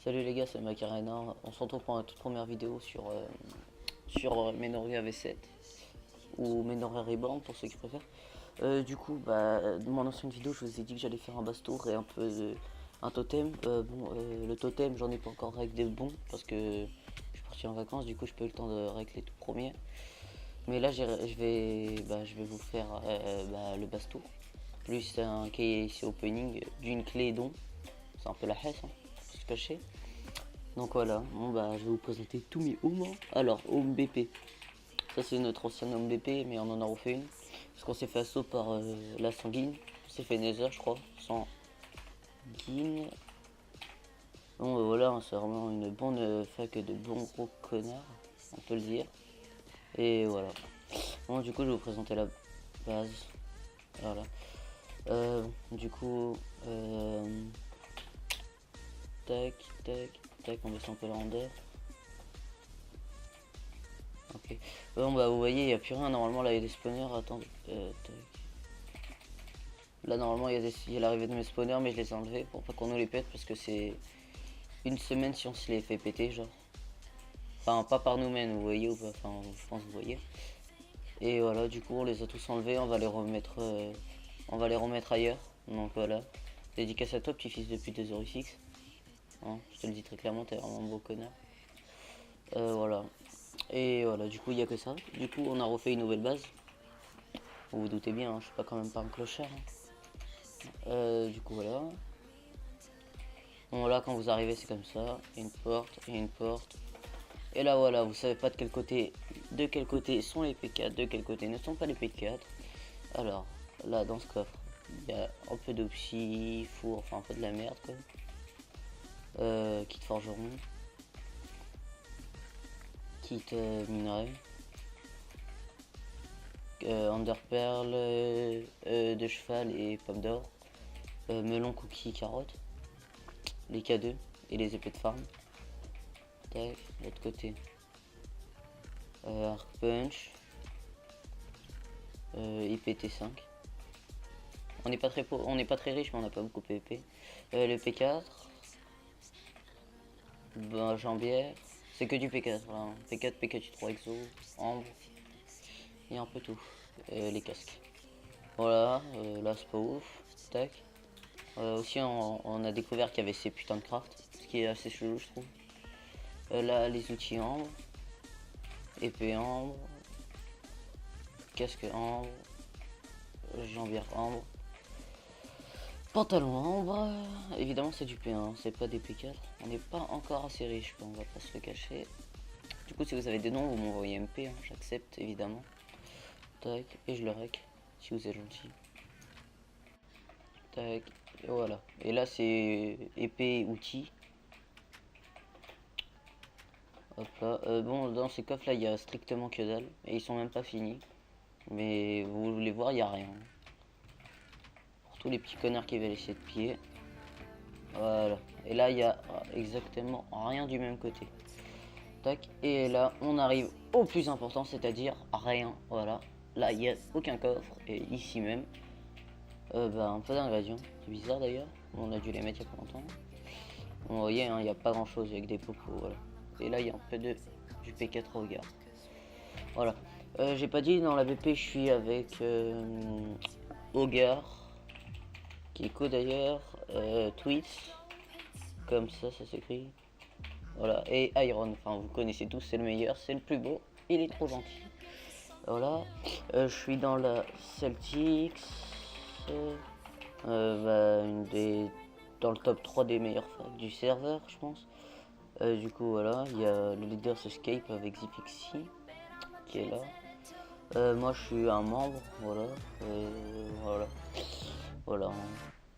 Salut les gars, c'est Macarena. On se retrouve pour une toute première vidéo sur Menorga V7 ou Menorga Reborn pour ceux qui préfèrent. Dans mon ancienne vidéo, je vous ai dit que j'allais faire un bastour et un totem. Le totem, j'en ai pas encore réglé de bon parce que je suis parti en vacances, du coup, je peux eu le temps de régler tout premier. Mais là, je vais vous faire le bastour. Plus un KC opening d'une clé don. C'est un peu la hesse, hein, faut se cacher. Donc voilà, je vais vous présenter tous mes homes. Alors, home BP. Ça c'est notre ancien home BP, mais on en a refait une. Parce qu'on s'est fait assaut par la sanguine. On s'est fait Nether, je crois. Sanguine. Voilà, hein, c'est vraiment une bonne fac de bons gros connards. On peut le dire. Et voilà. Bon, du coup, je vais vous présenter la base. Voilà. Du coup, tac, tac, tac, on descend un peu la rondeur. Ok. Vous voyez, il n'y a plus rien. Normalement, là, il y a des spawners. Attends. Tac. Là, normalement, il y a l'arrivée de mes spawners, mais je les ai enlevés pour pas qu'on nous les pète parce que c'est une semaine si on se les fait péter, genre. Enfin, pas par nous-mêmes, vous voyez, ou pas. Enfin, je pense que vous voyez. Et voilà, du coup, on les a tous enlevés. On va les remettre ailleurs. Donc voilà. Dédicace à toi, petit-fils de pute de Zorifix. Hein, je te le dis très clairement, t'es vraiment un beau connard. Voilà. Et voilà, du coup, il n'y a que ça. Du coup, on a refait une nouvelle base. Vous vous doutez bien, hein, je suis pas quand même pas un clochard. Du coup, voilà. Bon, là, quand vous arrivez, c'est comme ça. Une porte et une porte. Et là, voilà, vous savez pas de quel côté sont les P4, de quel côté ne sont pas les P4. Alors, là, dans ce coffre, il y a un peu d'opsie, four, enfin un peu de la merde, quoi. Kit forgeron. Kit minerai. Underpearl de cheval et pomme d'or. Melon, cookie, carotte. Les K2 et les épées de farm. Tac, de l'autre côté. Arc punch. IPT5. On n'est pas très riche, mais on n'a pas beaucoup PVP. Le P4. Jambière. C'est que du P4. Voilà. P4, P4, 3 exo. Ambre. Il y a un peu tout. Les casques. Voilà, là c'est pas ouf. Tac. Aussi, on a découvert qu'il y avait ces putains de craft. Ce qui est assez chelou, je trouve. Là, les outils ambre. Épée ambre. Casque ambre. Jambière ambre. Pantalon ambre. Évidemment, c'est du P1, c'est pas des P4. On n'est pas encore assez riche, on va pas se le cacher. Du coup, si vous avez des noms, vous m'envoyez MP, hein, j'accepte évidemment. Tac, et je le rec, si vous êtes gentil. Tac, et voilà. Et là, c'est épée, outils. Hop là. Dans ces coffres là, il y a strictement que dalle. Et ils sont même pas finis. Mais vous voulez voir, il n'y a rien. Pour tous les petits connards qui veulent essayer de piller. Voilà. Et là, il y a exactement rien du même côté. Tac. Et là, on arrive au plus important, c'est-à-dire rien. Voilà. Là, il n'y a aucun coffre. Et ici même, un peu d'ingrédients. C'est bizarre d'ailleurs. On a dû les mettre il y a pas longtemps. Bon, vous voyez, il n'y a pas grand-chose avec des popos. Voilà. Et là, il y a un peu du P4 au regard. Voilà. J'ai pas dit, dans la BP, je suis avec Hogar, qui est co d'ailleurs, Twitch, comme ça s'écrit. Voilà, et Iron, enfin vous connaissez tous, c'est le meilleur, c'est le plus beau, il est trop gentil. Voilà, je suis dans la Celtics, dans le top 3 des meilleurs facs du serveur, je pense. Du coup, voilà, il y a le Leaders Escape avec Zipixi, qui est là. Moi je suis un membre, voilà, voilà,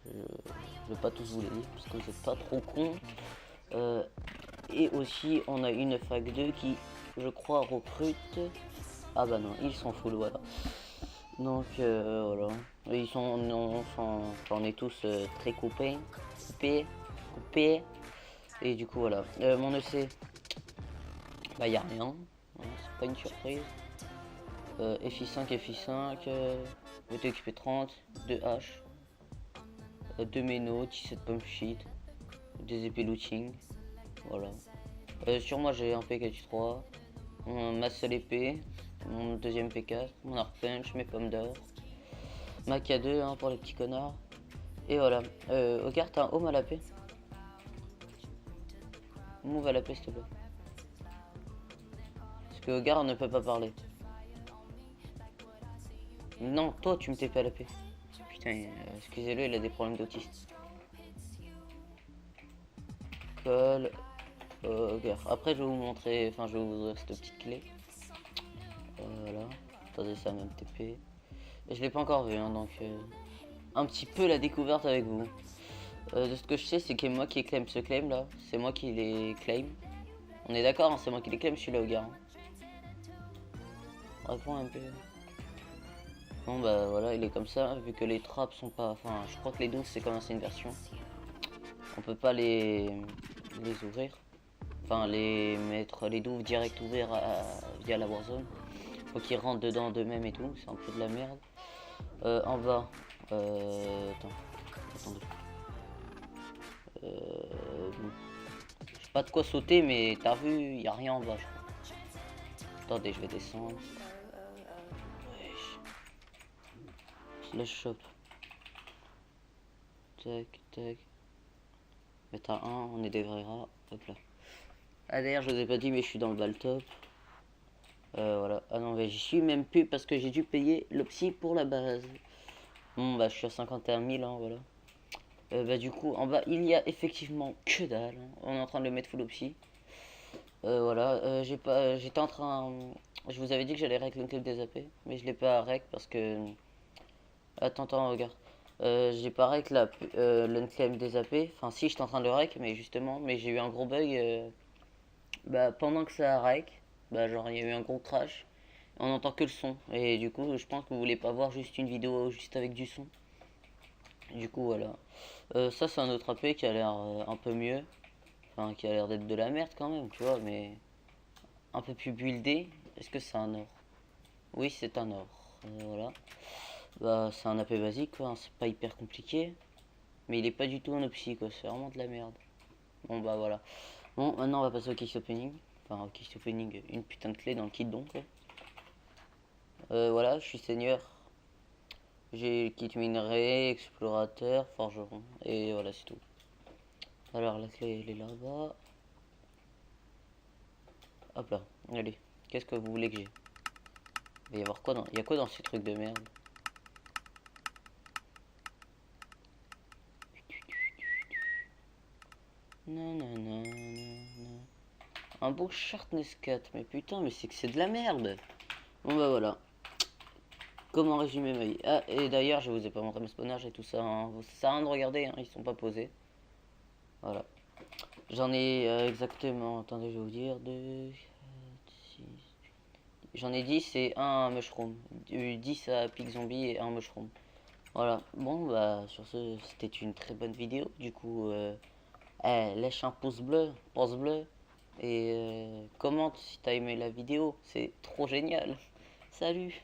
je vais pas tous vous les dire parce que vous êtes pas trop cons. Et aussi on a une fac 2 qui je crois recrute, ah bah non ils sont full, voilà, donc voilà, ils sont, on est tous très coupés, et du coup voilà, mon EC, bah y a rien, hein, c'est pas une surprise. FI5, FI5, VTXP 30, 2 H, 2 ménos, 17 pump sheet, des épées looting, Voilà. Sur moi j'ai un PK3, ma seule épée, mon deuxième P4, mon arc punch, mes pommes d'or, ma K2 hein, pour les petits connards. Et voilà. Hogar, t'as un home à la paix? Move à la paix s'il te plaît. Parce que Hogar on ne peut pas parler. Non, toi tu me t'es pas à la paix. Putain, excusez-le, il a des problèmes d'autisme. Colle. Hogar. Après je vais vous montrer, enfin je vais vous ouvrir cette petite clé. Voilà. Attendez, ça même TP. Et je l'ai pas encore vu, hein, donc un petit peu la découverte avec vous. De ce que je sais, c'est que moi qui claim ce claim là, c'est moi qui les claim. On est d'accord, hein, c'est moi qui les claim, je suis là au gars. Réponds un peu. Bon bah voilà, il est comme ça, vu que les trappes sont pas... Enfin, je crois que les 12 c'est comme c'est une version. On peut pas les ouvrir. Enfin, les mettre les 12 direct ouverts via la Warzone. Faut qu'ils rentrent dedans d'eux-mêmes et tout, c'est un peu de la merde. En bas, attendez. Bon. Je sais pas de quoi sauter, mais t'as vu, y a rien en bas, je crois. Attendez, je vais descendre. Slash shop. Tac, tac. Mettre à 1, on est des vrais rats. Hop là. Ah d'ailleurs, je vous ai pas dit, mais je suis dans le bal top. Voilà. Ah non, mais j'y suis même plus parce que j'ai dû payer l'opsi pour la base. Bon, bah, je suis à 51 000, hein, voilà. Bah, du coup, en bas, il y a effectivement que dalle. Hein. On est en train de le mettre full opsi. Voilà. J'étais en train. Je vous avais dit que j'allais rec le club des AP, mais je l'ai pas rec parce que. Attends, regarde. J'ai pas rec l'unclaim des AP. Enfin, si, j'étais en train de le rec, mais justement, mais j'ai eu un gros bug. Bah, pendant que ça rec, bah, genre, il y a eu un gros crash. On n'entend que le son. Et du coup, je pense que vous voulez pas voir juste une vidéo juste avec du son. Du coup, voilà. Ça, c'est un autre AP qui a l'air un peu mieux. Enfin, qui a l'air d'être de la merde quand même, tu vois, mais un peu plus buildé. Est-ce que c'est un or? Oui, c'est un or. Voilà. Bah, c'est un AP basique, quoi. Hein, c'est pas hyper compliqué. Mais il est pas du tout en opsi, quoi. C'est vraiment de la merde. Bon, bah voilà. Bon, maintenant, on va passer au case opening. Enfin, au case opening, une putain de clé dans le kit donc, quoi. Voilà, je suis seigneur. J'ai le kit minerai, explorateur, forgeron. Et voilà, c'est tout. Alors, la clé, elle est là-bas. Hop là, allez. Qu'est-ce que vous voulez que j'ai? Il va y avoir quoi dans... Il y a quoi dans ces trucs de merde? Nanana. Un beau Sharpness 4, mais putain, mais c'est que c'est de la merde. Bon bah voilà. Comment résumer ma vie? Ah, et d'ailleurs, je vous ai pas montré mes spawnages et tout ça. Hein. Ça sert à rien de regarder, hein, ils sont pas posés. Voilà. J'en ai exactement, attendez, je vais vous dire, 2, 4, 6. J'en ai 10 et un mushroom. 10 à pic zombie et un mushroom. Voilà. Bon, bah, sur ce, c'était une très bonne vidéo. Du coup, lâche un pouce bleu, et commente si t'as aimé la vidéo. C'est trop génial. Salut!